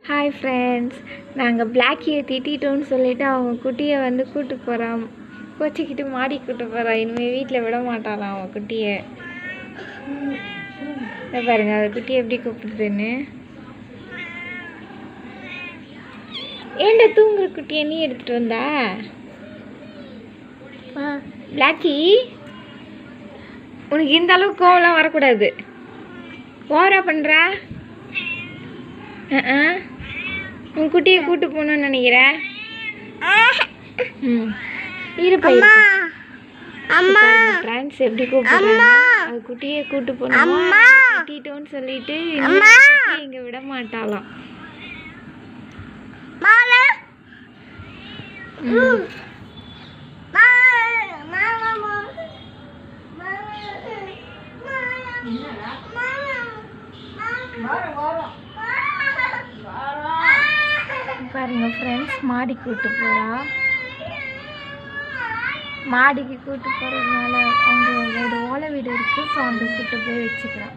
Hi friends, நாங்கள் பிளாக்கியை திட்டிட்டோன்னு சொல்லிவிட்டு அவங்க குட்டியை வந்து கூப்பிட்டு போகிறோம். கோச்சிக்கிட்டு மாடி கூப்பிட்டு போகிறோம். இனிமேல் வீட்டில் விட மாட்டாளாம் அவன் குட்டியை. பாருங்க அந்த குட்டியை எப்படி கூப்பிடுதுன்னு. ஏண்டா தூங்குற குட்டியை நீ எடுத்துகிட்டு வந்தா? பிளாக்கி, உனக்கு இந்த அளவுக்கு கோவம்லாம் வரக்கூடாது. ஓவரா பண்ணுற. உன் குட்டியை கூட்டு போகணும்னு நினைக்கிறேன். இருப்பா ஃப்ரெண்ட்ஸ் எப்படி கூப்பிடுறாங்க. அது குட்டியை கூட்டு போகணும் கட்டிட்டோன்னு சொல்லிட்டு இங்கே விட மாட்டாளாம். பாருங்க ஃப்ரெண்ட்ஸ், மாடி கூட்டு போகிறா. மாடிக்கு கூட்டு போகிறதுனால அவங்க ஓலை வீடு இருக்குது. ஸோ அங்கே கூட்டு போய் வச்சுக்கிறான்.